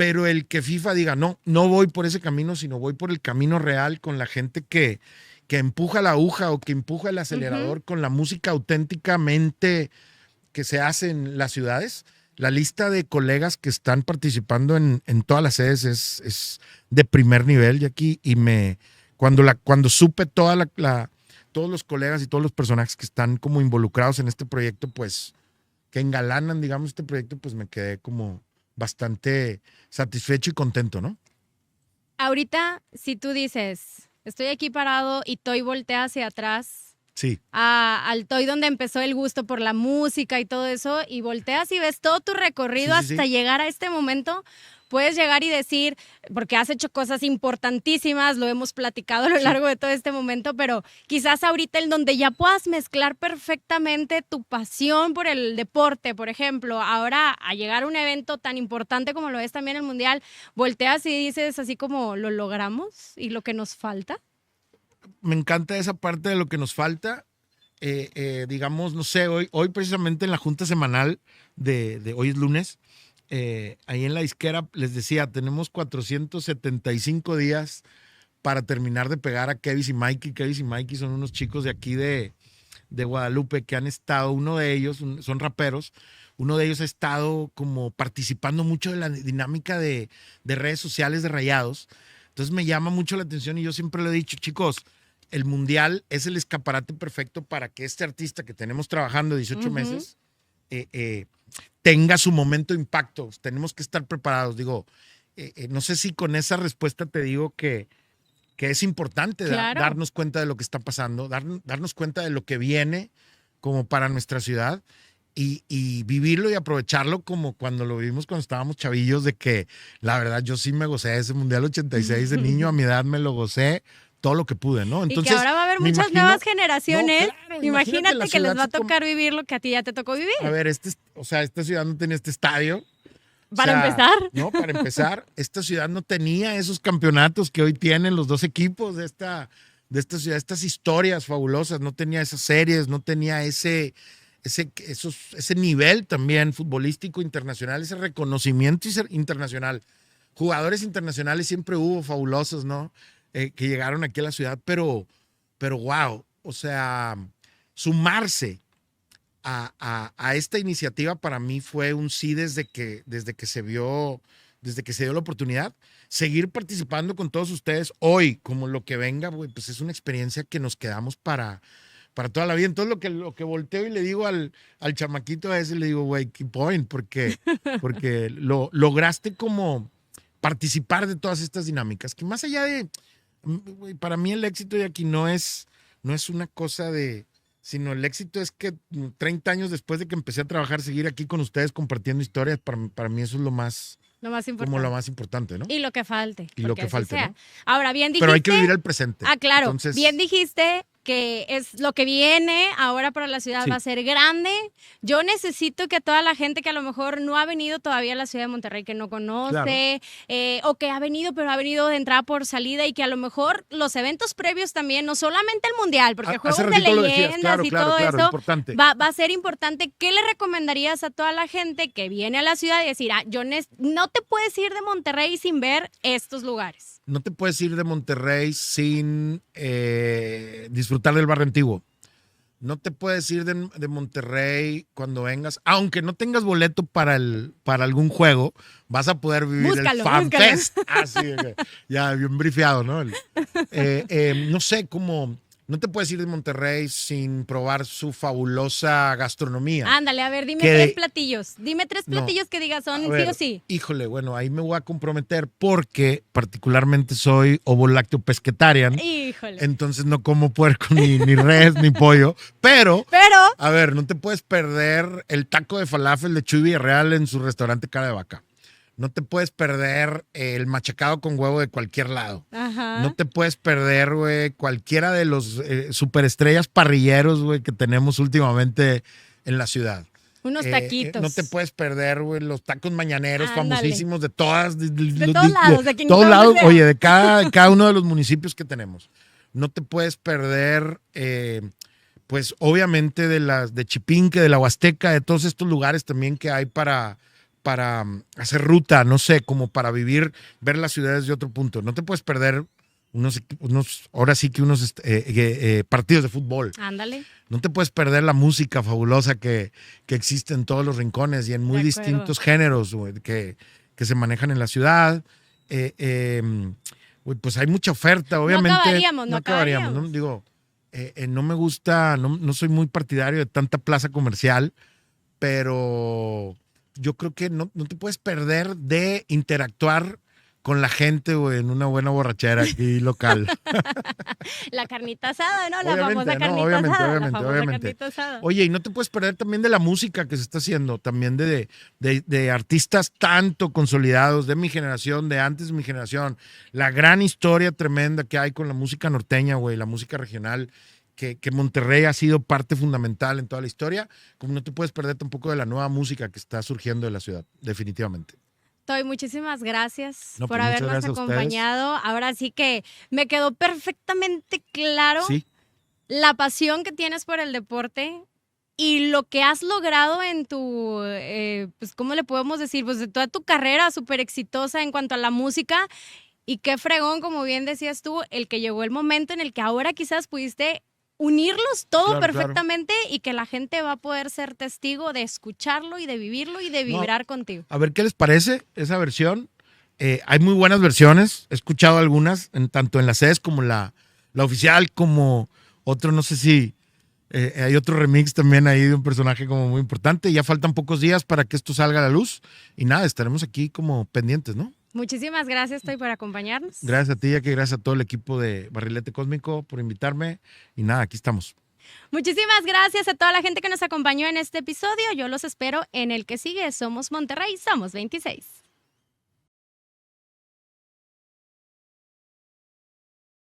pero el que FIFA diga, no voy por ese camino, sino voy por el camino real con la gente que empuja la aguja o que empuja el acelerador con la música auténticamente que se hace en las ciudades. La lista de colegas que están participando en todas las sedes es de primer nivel, Jackie, y cuando supe todos los colegas y todos los personajes que están como involucrados en este proyecto, pues que engalanan, digamos, este proyecto, pues me quedé como bastante satisfecho y contento, ¿no? Ahorita, si tú dices, estoy aquí parado y Toy voltea hacia atrás, sí, al Toy donde empezó el gusto por la música y todo eso, y volteas y ves todo tu recorrido hasta llegar a este momento, puedes llegar y decir, porque has hecho cosas importantísimas, lo hemos platicado a lo largo de todo este momento, pero quizás ahorita en donde ya puedas mezclar perfectamente tu pasión por el deporte, por ejemplo, ahora a llegar a un evento tan importante como lo es también el Mundial, volteas y dices así como, ¿lo logramos? ¿Y lo que nos falta? Me encanta esa parte de lo que nos falta. Digamos, no sé, hoy precisamente en la junta semanal de hoy es lunes, ahí en la disquera les decía, tenemos 475 días para terminar de pegar a Kevis y Mikey. Kevis y Mikey son unos chicos de aquí de Guadalupe que han estado, uno de ellos, son raperos, uno de ellos ha estado como participando mucho de la dinámica de redes sociales de Rayados. Entonces me llama mucho la atención y yo siempre le he dicho, chicos, el Mundial es el escaparate perfecto para que este artista que tenemos trabajando 18 meses tenga su momento de impacto. Tenemos que estar preparados. Digo, no sé si con esa respuesta te digo que es importante darnos cuenta de lo que está pasando, darnos cuenta de lo que viene como para nuestra ciudad y vivirlo y aprovecharlo como cuando lo vivimos cuando estábamos chavillos, de que la verdad yo sí me gocé ese Mundial 86 de niño, a mi edad me lo gocé todo lo que pude, ¿no? Entonces, y que ahora va a haber muchas nuevas generaciones. No, claro, imagínate que les va a tocar vivir lo que a ti ya te tocó vivir. A ver, esta ciudad no tenía este estadio. Para empezar. No, para empezar, esta ciudad no tenía esos campeonatos que hoy tienen los dos equipos de esta ciudad, estas historias fabulosas, no tenía esas series, no tenía ese nivel también futbolístico internacional, ese reconocimiento internacional. Jugadores internacionales siempre hubo fabulosos, ¿no? Que llegaron aquí a la ciudad, pero wow, o sea, sumarse a esta iniciativa para mí fue un sí desde que se dio la oportunidad. Seguir participando con todos ustedes hoy, como lo que venga, pues es una experiencia que nos quedamos para toda la vida. Entonces lo que volteo y le digo al chamaquito a ese, le digo, güey, keep point, porque lograste como participar de todas estas dinámicas, que más allá de, para mí el éxito de aquí no es una cosa sino el éxito es que 30 años después de que empecé a trabajar, seguir aquí con ustedes compartiendo historias, para mí eso es lo más importante. Como lo más importante, ¿no? Y lo que falte. Y lo que falte, ¿no? Ahora, bien dijiste. Pero hay que vivir el presente. Ah, claro. Entonces, bien dijiste que es lo que viene ahora para la ciudad, va a ser grande. Yo necesito que toda la gente que a lo mejor no ha venido todavía a la ciudad de Monterrey, que no conoce, o que ha venido, pero ha venido de entrada por salida, y que a lo mejor los eventos previos también, no solamente el Mundial, porque juegos de leyendas y todo eso, importante. Va a ser importante. ¿Qué le recomendarías a toda la gente que viene a la ciudad y decir, no te puedes ir de Monterrey sin ver estos lugares? No te puedes ir de Monterrey sin disfrutar del barrio antiguo. No te puedes ir de Monterrey cuando vengas, aunque no tengas boleto para algún juego, vas a poder vivir el FanFest. Así, ya bien brifeado, ¿no? No sé cómo. No te puedes ir de Monterrey sin probar su fabulosa gastronomía. Ándale, a ver, dime tres platillos. Dime tres platillos que digas son sí o sí. Híjole, bueno, ahí me voy a comprometer porque particularmente soy ovo-lácteo pesquetarian. Híjole. Entonces no como puerco, ni res, ni pollo. Pero, a ver, no te puedes perder el taco de falafel de Chuy Villarreal en su restaurante Cara de Vaca. No te puedes perder el machacado con huevo de cualquier lado. Ajá. No te puedes perder, güey, cualquiera de los superestrellas parrilleros, güey, que tenemos últimamente en la ciudad. Unos taquitos. No te puedes perder, güey, los tacos mañaneros famosísimos de todas. De todos lados. De todos lados, oye, de cada uno de los municipios que tenemos. No te puedes perder, pues, obviamente de Chipinque, de la Huasteca, de todos estos lugares también que hay para hacer ruta, no sé, como para vivir, ver las ciudades de otro punto. No te puedes perder ahora sí que unos partidos de fútbol. Ándale. No te puedes perder la música fabulosa que existe en todos los rincones y en muy distintos géneros, güey, que se manejan en la ciudad. Pues hay mucha oferta, obviamente. No acabaríamos. ¿no? Digo, no me gusta, no soy muy partidario de tanta plaza comercial, pero yo creo que no te puedes perder de interactuar con la gente, güey, en una buena borrachera aquí local. La carnita asada, ¿no? La famosa carnita asada. Oye, y no te puedes perder también de la música que se está haciendo, también de artistas tanto consolidados de mi generación, de antes de mi generación. La gran historia tremenda que hay con la música norteña, güey, la música regional, que Monterrey ha sido parte fundamental en toda la historia, como no te puedes perder tampoco de la nueva música que está surgiendo de la ciudad, definitivamente. Toy, muchísimas gracias No, por pues habernos gracias acompañado. Ahora sí que me quedó perfectamente claro la pasión que tienes por el deporte y lo que has logrado en tu, pues, ¿cómo le podemos decir? Pues de toda tu carrera súper exitosa en cuanto a la música. Y qué fregón, como bien decías tú, el que llegó el momento en el que ahora quizás pudiste unirlos todo perfectamente y que la gente va a poder ser testigo de escucharlo y de vivirlo y de vibrar contigo. A ver qué les parece esa versión. Hay muy buenas versiones, he escuchado algunas, tanto en la CES como la oficial, como otro, no sé si hay otro remix también ahí de un personaje como muy importante. Ya faltan pocos días para que esto salga a la luz y nada, estaremos aquí como pendientes, ¿no? Muchísimas gracias, Toy, por acompañarnos. Gracias a ti, Jackie, gracias a todo el equipo de Barrilete Cósmico por invitarme. Y nada, aquí estamos. Muchísimas gracias a toda la gente que nos acompañó en este episodio. Yo los espero en el que sigue. Somos Monterrey, somos 26.